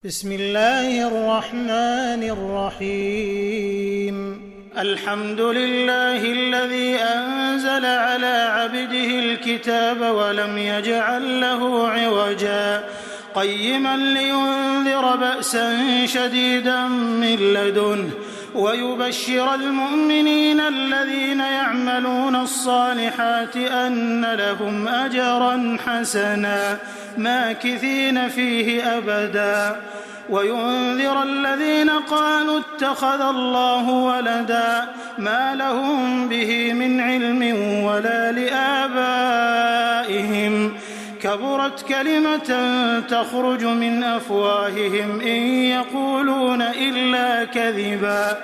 بسم الله الرحمن الرحيم. الحمد لله الذي أنزل على عبده الكتاب ولم يجعل له عوجا قيما لينذر بأسا شديدا من لدنه ويبشر المؤمنين الذين يعملون الصالحات أن لهم أجرا حسنا ماكثين فيه أبدا وينذر الذين قالوا اتخذ الله ولدا ما لهم به من علم ولا لآبائهم كبرت كلمة تخرج من أفواههم إن يقولون إلا كذبا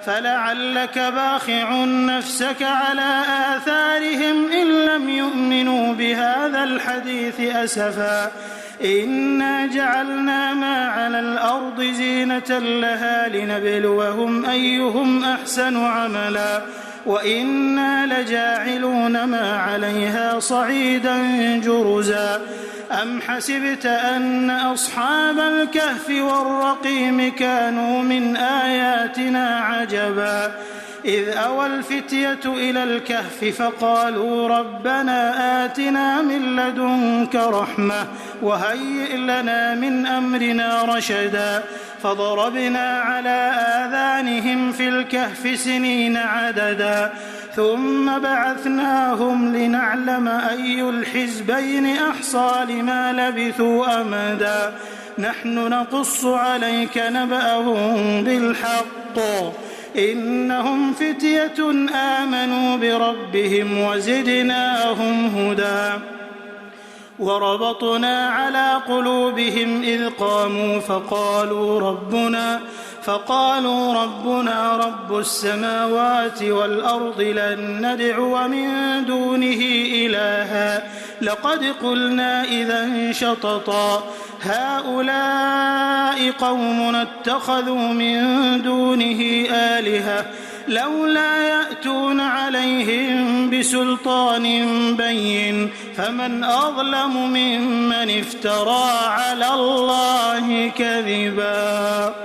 فلعلك باخع نفسك على آثارهم إن لم يؤمنوا بهذا الحديث أسفا إنا جعلنا ما على الأرض زينة لها لنبلوهم أيهم أحسن عملا وإنا لجاعلون ما عليها صعيدا جرزا أم حسبت أن أصحاب الكهف والرقيم كانوا من آياتنا عجبا إذ أوى الفتية إلى الكهف فقالوا ربنا آتنا من لدنك رحمة وهيئ لنا من أمرنا رشدا فضربنا على آذانهم في الكهف سنين عددا ثم بعثناهم لنعلم أي الحزبين أحصى لما لبثوا أمدا نحن نقص عليك نبأهم بالحق إنهم فتية آمنوا بربهم وزدناهم هدى وربطنا على قلوبهم إذ قاموا فقالوا ربنا رب السماوات والأرض لن ندعو من دونه إلها لقد قلنا إذا شططا هؤلاء قومنا اتخذوا من دونه آلهة لولا يأتون عليهم بسلطان بين فمن أظلم ممن افترى على الله كذبا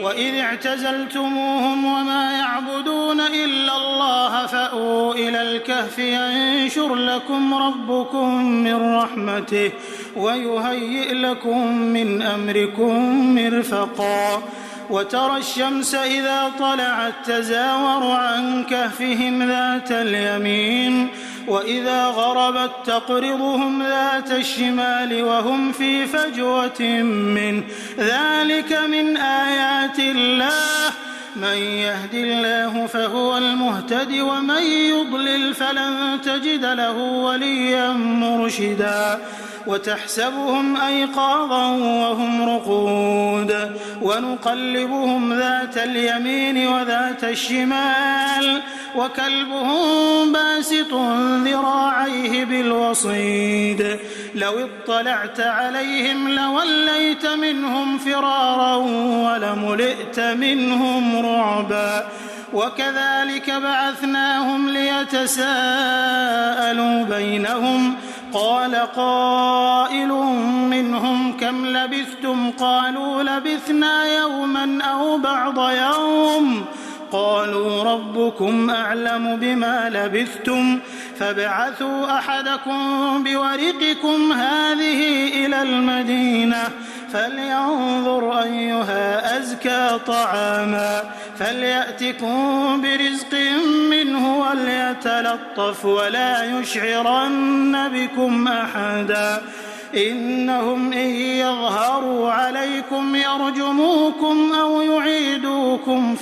وإذ اعتزلتموهم وما يعبدون إلا الله فأووا إلى الكهف ينشر لكم ربكم من رحمته ويهيئ لكم من أمركم مرفقا وترى الشمس إذا طلعت تزاور عن كهفهم ذات اليمين وإذا غربت تقرضهم ذات الشمال وهم في فجوة منه ذلك من آيات الله من يهد الله فهو المهتد ومن يضلل فلن تجد له وليا مرشدا وتحسبهم أيقاظا وهم رقود ونقلبهم ذات اليمين وذات الشمال وكلبهم باسط ذراعيه بالوصيد لو اطلعت عليهم لوليت منهم فرارا ولملئت منهم رعبا وكذلك بعثناهم ليتساءلوا بينهم قال قائل منهم كم لبثتم قالوا لبثنا يوما أو بعض يوم قالوا ربكم أعلم بما لبثتم فابعثوا أحدكم بورقكم هذه إلى المدينة فلينظر أيها أزكى طعاما فليأتكم برزق منه وليتلطف ولا يشعرن بكم أحدا إنهم إن يظهروا عليكم يرجموكم أو يعيدوكم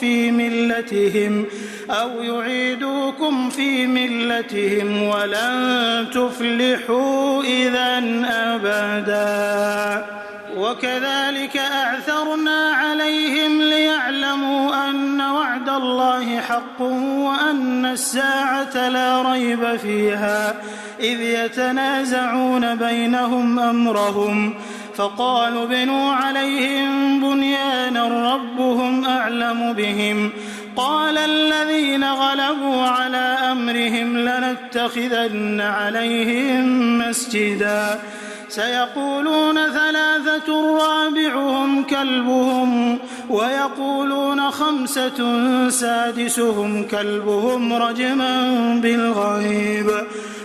في ملتهم ولن تفلحوا إذا أبدا وكذلك أعثرنا عليهم ليعلموا أن وعد الله حق وأن الساعة لا ريب فيها إذ يتنازعون بينهم أمرهم فقالوا ابنوا عليهم بنيانا ربهم أعلم بهم قال الذين غلبوا على أمرهم لنتخذن عليهم مسجدا سيقولون 3 رابعهم كلبهم ويقولون 5 سادسهم كلبهم رجما بالغيب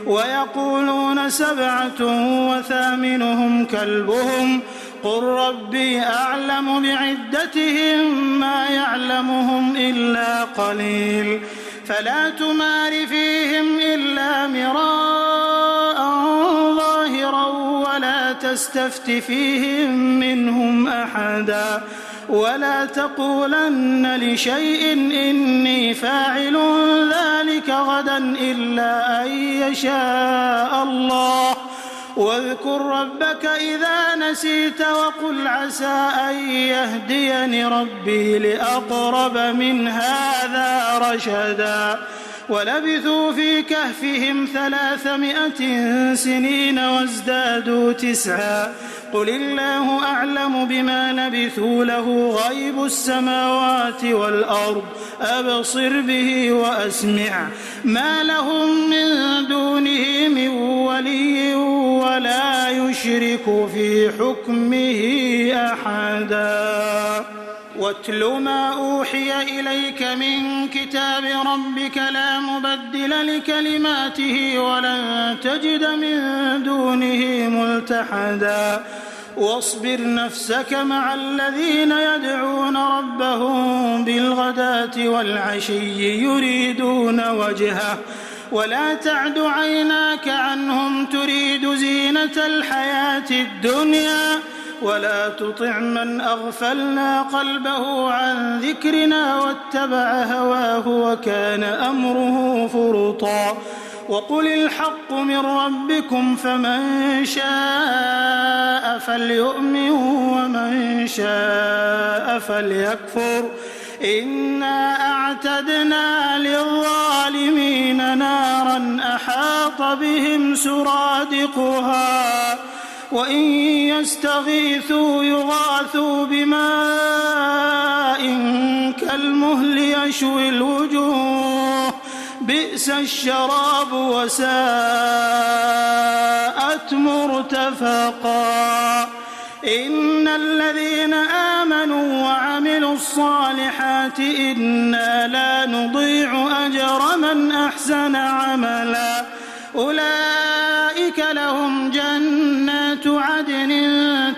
ويقولون 7 وثامنهم كلبهم قل ربي أعلم بعدتهم ما يعلمهم إلا قليل فلا تمار فيهم إلا مراء ظاهرا ولا تستفت فيهم منهم أحدا ولا تقولن لشيء إني فاعل ذلك غدا إلا أن يشاء الله واذكر ربك إذا نسيت وقل عسى أن يهديني ربي لأقرب من هذا رشدا ولبثوا في كهفهم 300 سنين وازدادوا 9 قل الله أعلم بما لبثوا له غيب السماوات والأرض أبصر به وأسمع ما لهم من دونه من ولي ولا يشرك في حكمه أحدا واتل ما أوحي إليك من كتاب ربك لا مبدل لكلماته ولن تجد من دونه ملتحدا واصبر نفسك مع الذين يدعون ربهم بالغداة والعشي يريدون وجهه ولا تعد عيناك عنهم تريد زينة الحياة الدنيا ولا تطع من أغفلنا قلبه عن ذكرنا واتبع هواه وكان أمره فرطا وقل الحق من ربكم فمن شاء فليؤمن ومن شاء فليكفر إنا أعتدنا للظالمين نارا أحاط بهم سرادقها وإن يستغيثوا يغاثوا بماء كالمهل يشوي الوجوه بئس الشراب وساءت مرتفقا إن الذين آمنوا وعملوا الصالحات إنا لا نضيع أجر من أحسن عملا أولئك لهم جنات عدن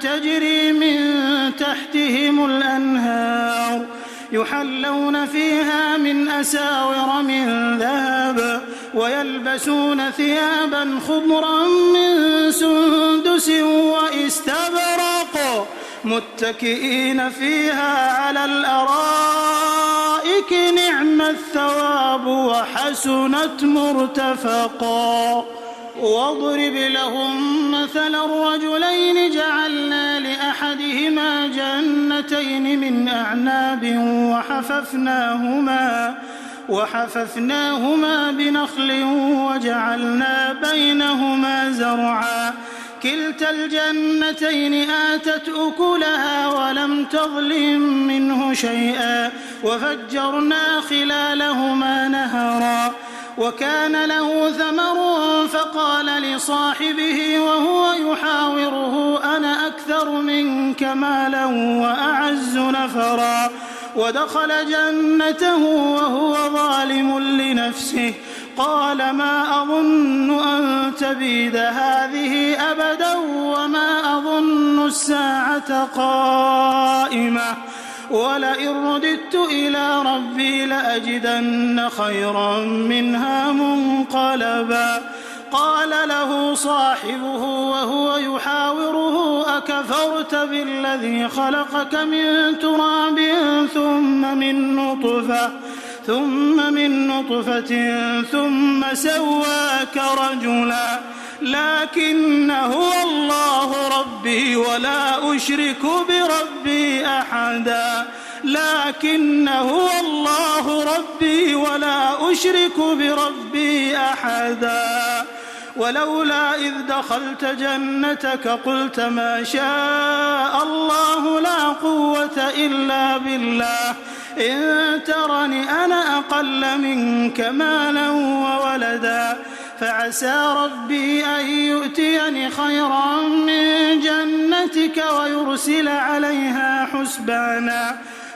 تجري من تحتهم الأنهار يحلون فيها من أساور من ذهب ويلبسون ثيابا خضرا من سندس وإستبرق متكئين فيها على الأرائك نعم الثواب وحسنت مرتفقا واضرب لهم مثل الرجلين جعلنا لأحدهما جنتين من أعناب وحففناهما بنخل وجعلنا بينهما زرعا كلتا الجنتين آتت أكلها ولم تظلم منه شيئا وفجرنا خلالهما نهرا وكان له ثمر فقال لصاحبه وهو يحاوره أنا أكثر منك مالا وأعز نفرا ودخل جنته وهو ظالم لنفسه قال ما أظن أن تبيد هذه أبدا وما أظن الساعة قائمة ولئن رددت إلى ربي لأجدن خيرا منها منقلبا قال له صاحبه وهو يحاوره أكفرت بالذي خلقك من تراب ثم من نطفة ثم سواك رجلا لكن هو الله ربي ولا أشرك بربي أحدا ولولا إذ دخلت جنتك قلت ما شاء الله لا قوة إلا بالله إن ترني أنا أقل منك مالا وولدا فعسى ربي أن يؤتيني خيرا من جنتك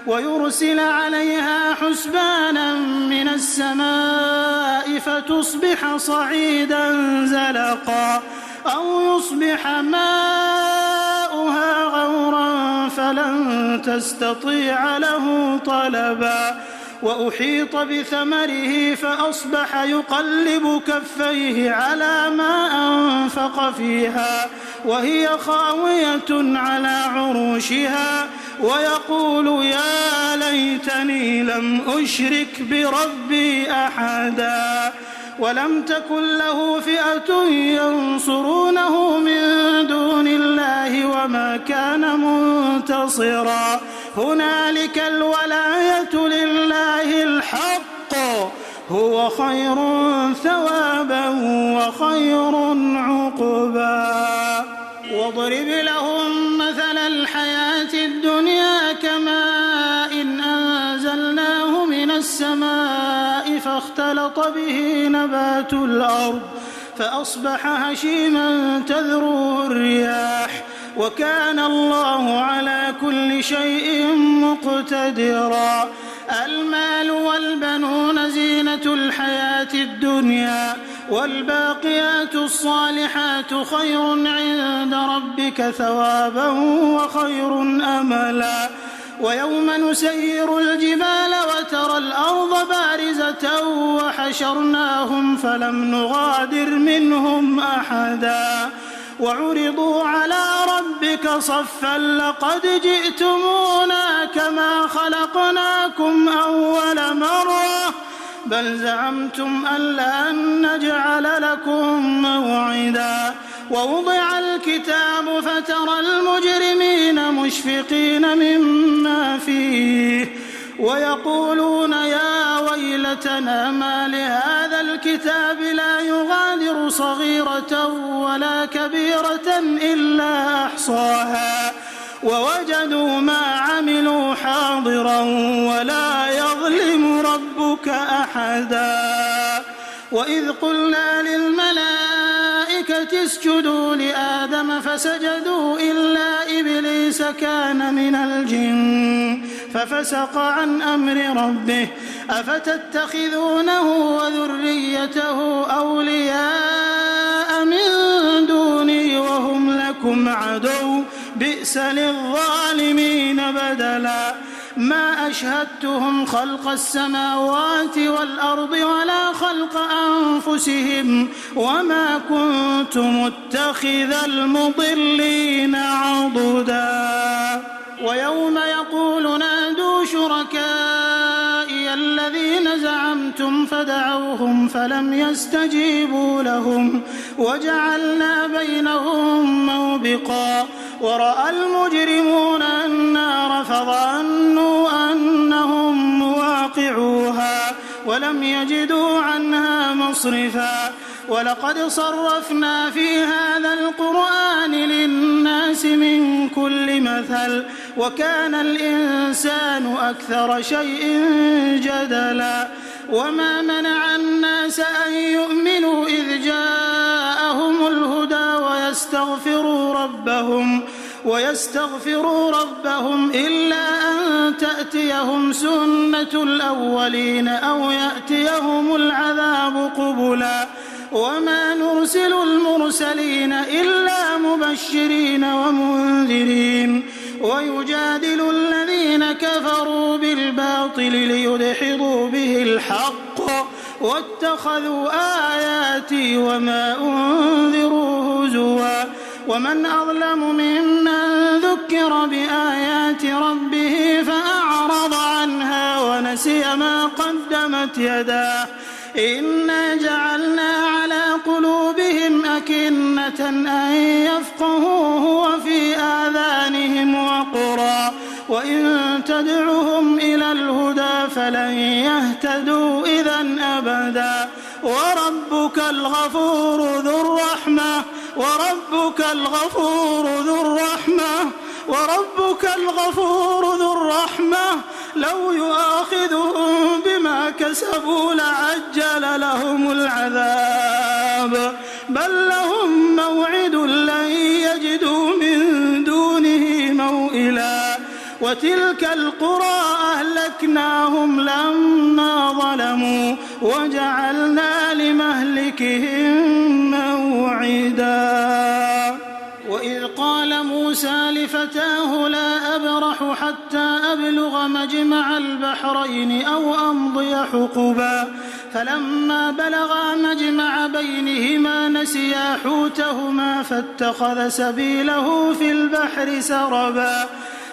ويرسل عليها حسبانا من السماء فتصبح صعيدا زلقا أو يصبح ماؤها غورا فلن تستطيع له طلبا وأحيط بثمره فأصبح يقلب كفيه على ما أنفق فيها وهي خاوية على عروشها ويقول يا ليتني لم أشرك بربي أحدا ولم تكن له فئة ينصرونه من دون الله وما كان منتصرا هنالك الولاية لله الحق هو خير ثوابا وخير عقبا واضرب لهم مثل الحياة الدنيا كماء أنزلناه من السماء فاختلط به نبات الأرض فأصبح هشيما تذروه الرياح وكان الله على كل شيء مقتدرا المال والبنون زينة الحياة الدنيا والباقيات الصالحات خير عند ربك ثوابا وخير أملا ويوم نسير الجبال وترى الأرض بارزة وحشرناهم فلم نغادر منهم أحدا وعرضوا على ربك صفا لقد جئتمونا كما خلقناكم أول مرة بل زعمتم أن لن نجعل لكم موعدا ووضع الكتاب فترى المجرمين مشفقين مما فيه ويقولون يا ويلتنا ما لهذا الكتاب لا يغادر صغيرة ولا كبيرة إلا أحصاها ووجدوا ما عملوا حاضرا ولا يظلم ربك أحدا وإذ قلنا للملائكة اسجدوا لآدم فسجدوا إلا إبليس كان من الجن ففسق عن أمر ربه أفتتخذونه وذريته أولياء من دوني وهم لكم عدو بئس للظالمين بدلا ما أشهدتهم خلق السماوات والأرض ولا خلق أنفسهم وما كنت متخذ المضلين عضدا ويوم يقول نادوا شركائي الذين زعمتم فدعوهم فلم يستجيبوا لهم وجعلنا بينهم موبقا ورأى المجرمون النار فظنوا أنهم مواقعوها ولم يجدوا عنها مصرفا ولقد صرفنا في هذا القرآن للناس من كل مثل وكان الإنسان أكثر شيء جدلا وما منع الناس أن يؤمنوا إذ جاءهم الهدى ويستغفروا ربهم إلا أن تأتيهم سنة الأولين أو يأتيهم العذاب قبلا وما نرسل المرسلين إلا مبشرين ومنذرين ويجادل الذين كفروا بالباطل ليدحضوا به الحق واتخذوا آياتي وما أنذروا هزوا ومن أظلم ممن ذكر بآيات ربه فأعرض عنها ونسي ما قدمت يداه إنا جعلنا على قلوبهم أكنة أن يفقهوه وفي آذانهم وقرا وإن تدعهم إلى الهدى فلن يهتدوا إذا أبدا وربك الغفور ذو الرحمة لو يؤاخذهم بما كسبوا لعجل لهم العذاب حساب بل لهم موعد لن يجدوا من دونه موئلا وتلك القرى أهلكناهم لما ظلموا وجعلنا لمهلكهم موعدا وإذ قال موسى لفتاه لا أبرح حتى أبلغ مجمع البحرين أو أمضي حقبا فلما بلغا مجمع بينهما نسيا حوتهما فاتخذ سبيله في البحر سربا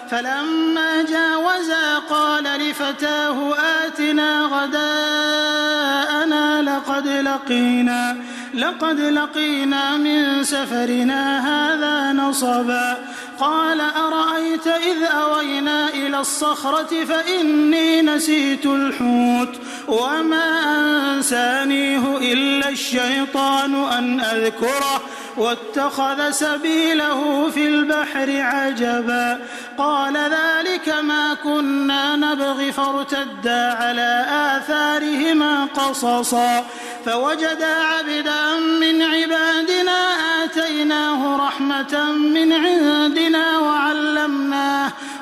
فلما جاوزا قال لفتاه آتنا غداءنا لقد لقينا من سفرنا هذا نصبا قال أرأيت إذ أوينا إلى الصخرة فإني نسيت الحوت وما أنسانيه إلا الشيطان أن أذكره واتخذ سبيله في البحر عجبا قال ذلك ما كنا نبغي فارتدا على آثارهما قصصا فوجدا عبدا من عبادنا آتيناه رحمة من عندنا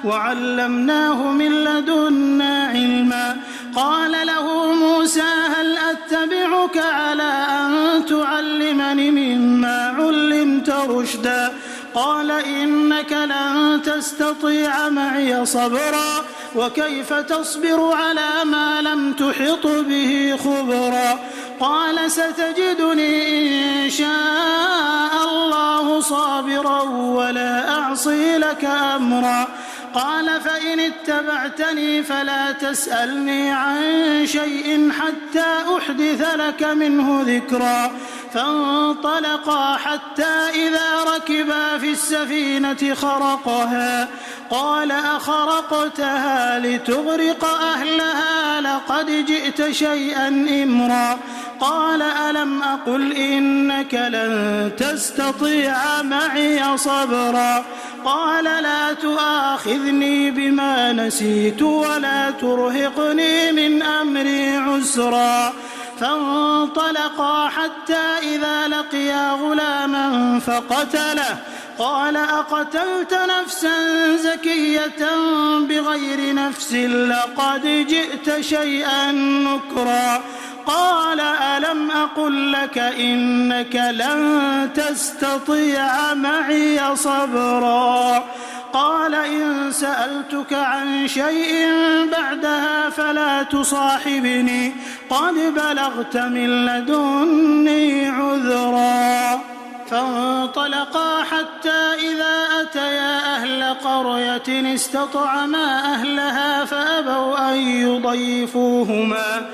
وعلمناه من لدنا علما قال له موسى هل أتبعك على أن تعلمني مما علمت رشدا قال إنك لن تستطيع معي صبرا وكيف تصبر على ما لم تحط به خبرا قال ستجدني إن شاء الله صابرا ولا أعصي لك أمرا قال فإن اتبعتني فلا تسألني عن شيء حتى أحدث لك منه ذكرا فانطلقا حتى إذا ركبا في السفينة خرقها قال أخرقتها لتغرق أهلها لقد جئت شيئا إمرا قال ألم أقل إنك لن تستطيع معي صبرا قال لا تؤاخذني بما نسيت ولا ترهقني من أمري عسرا فانطلقا حتى إذا لقيا غلاما فقتله قال أقتلت نفسا زكية بغير نفس لقد جئت شيئا نكرا قال ألم أقل لك إنك لن تستطيع معي صبرا قال إن سألتك عن شيء بعدها فلا تصاحبني قد بلغت من لدني عذرا فانطلقا حتى إذا أتيا أهل قرية استطعما أهلها فأبوا أن يضيفوهما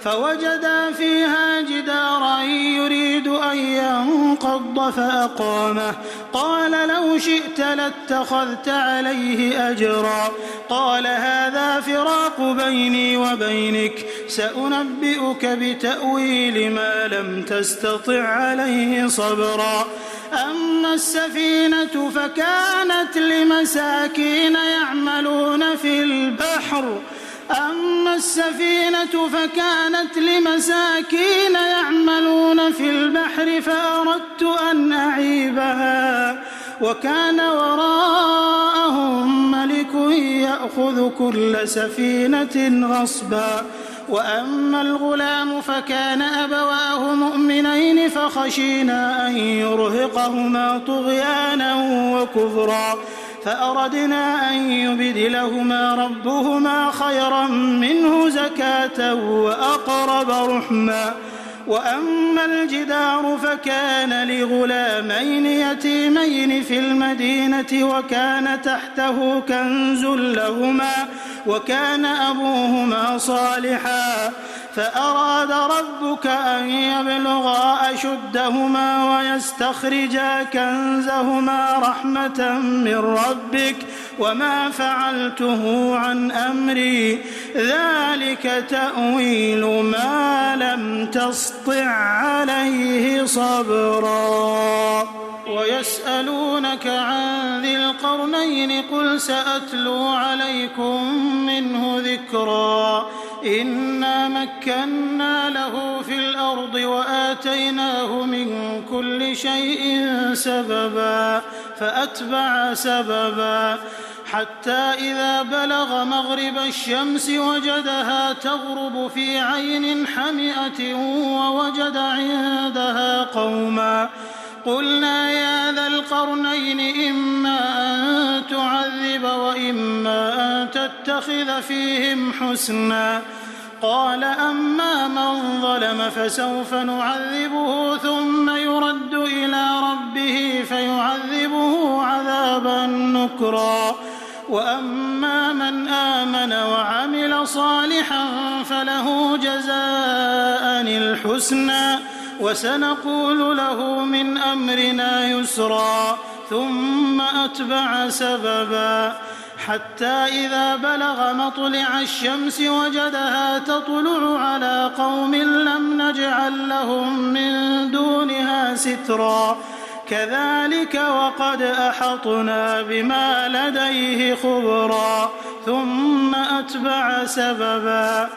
فوجدا فيها جدارا يريد أن ينقض فأقامه قال لو شئت لاتخذت عليه أجرا قال هذا فراق بيني وبينك سأنبئك بتأويل ما لم تستطع عليه صبرا أما السفينة فكانت لمساكين يعملون في البحر فأردت أن أعيبها وكان وراءهم ملك يأخذ كل سفينة غصبا وأما الغلام فكان أبواه مؤمنين فخشينا أن يرهقهما طغيانا وكفرا فأردنا أن يبدلهما ربهما خيرا منه زكاة وأقرب رحما وأما الجدار فكان لغلامين يتيمين في المدينة وكان تحته كنز لهما وكان أبوهما صالحا فأراد ربك أن يبلغا أشدهما ويستخرجا كنزهما رحمة من ربك وما فعلته عن أمري ذلك تأويل ما لم تسطع عليه صبرا ويسألونك عن ذي القرنين قل سأتلو عليكم منه ذكرا إنا مكنا له في الأرض وآتيناه من كل شيء سببا فأتبع سببا حتى إذا بلغ مغرب الشمس وجدها تغرب في عين حمئة ووجد عندها قوما قلنا يا ذا القرنين إما أن تعذب وإما أن تتخذ فيهم حسنا قال أما من ظلم فسوف نعذبه ثم يرد إلى ربه فيعذبه عذابا نكرا وأما من آمن وعمل صالحا فله جزاء الحسنى وسنقول له من أمرنا يسرا ثم أتبع سببا حتى إذا بلغ مطلع الشمس وجدها تطلع على قوم لم نجعل لهم من دونها سترا كذلك وقد أحطنا بما لديه خبرا ثم أتبع سببا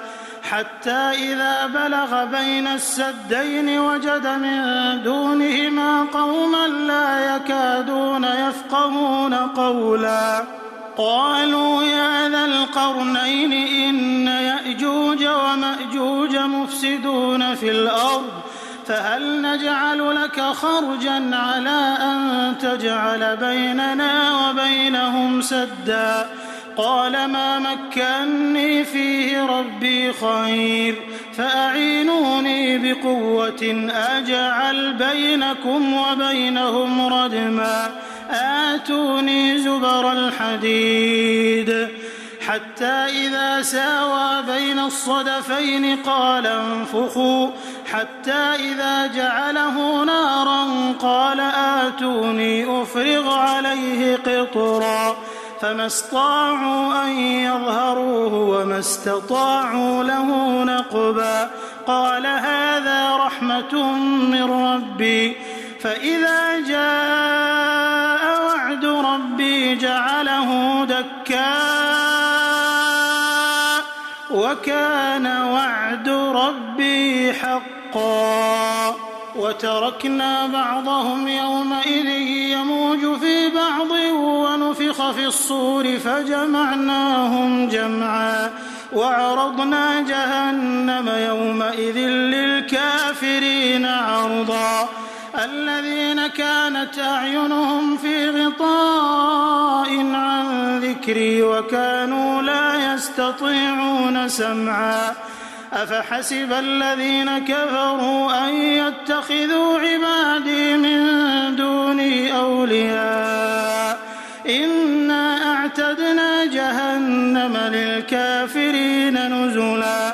حتى إذا بلغ بين السدين وجد من دونهما قوما لا يكادون يفقهون قولا قالوا يا ذا القرنين إن يأجوج ومأجوج مفسدون في الأرض فهل نجعل لك خرجا على أن تجعل بيننا وبينهم سدا قال ما مكني فيه ربي خير فأعينوني بقوة أجعل بينكم وبينهم ردما آتوني زبر الحديد حتى إذا ساوى بين الصدفين قال انفخوا حتى إذا جعله نارا قال آتوني أفرغ عليه قطرا فما استطاعوا أن يظهروه وما استطاعوا له نقبا قال هذا رحمة من ربي فإذا جاء وعد ربي جعله دكاء وكان وعد ربي حقا وتركنا بعضهم يومئذ يموج في بعض ونفخ في الصور فجمعناهم جمعا وعرضنا جهنم يومئذ للكافرين عرضا الذين كانت أعينهم في غطاء عن ذكري وكانوا لا يستطيعون سمعا أفحسب الذين كفروا أن يتخذوا عبادي من دوني أولياء إنا أعتدنا جهنم للكافرين نزلا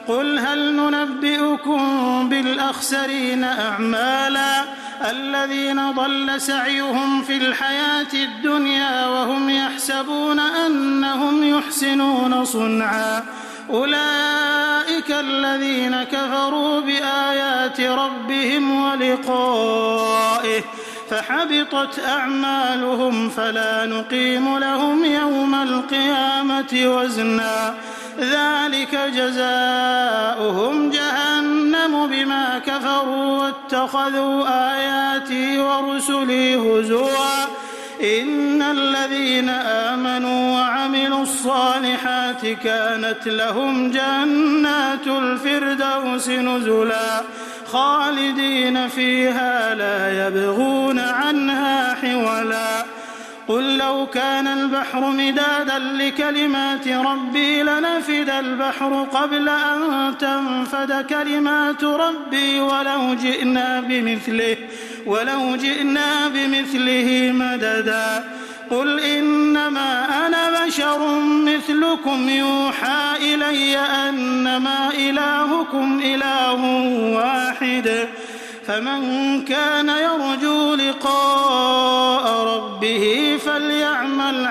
قل هل ننبئكم بالأخسرين أعمالا الذين ضل سعيهم في الحياة الدنيا وهم يحسبون أنهم يحسنون صنعا أولئك الذين كفروا بآيات ربهم ولقائه فحبطت أعمالهم فلا نقيم لهم يوم القيامة وزنا ذلك جزاؤهم جهنم بما كفروا واتخذوا آياتي ورسلي هزوا إن الذين آمنوا وعملوا الصالحات كانت لهم جنات الفردوس نزلا خالدين فيها لا يبغون عنها حولا قل لو كان البحر مدادا لكلمات ربي لنفد البحر قبل أن تنفد كلمات ربي ولو جئنا بمثله مددا قل إنما أنا بشر مثلكم يوحى إلي أنما إلهكم إله واحد فمن كان يرجو لقاء ربه فليعمل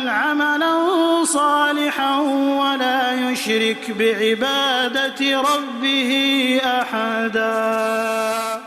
عملا صالحا ولا يشرك بعبادة ربه أحدا.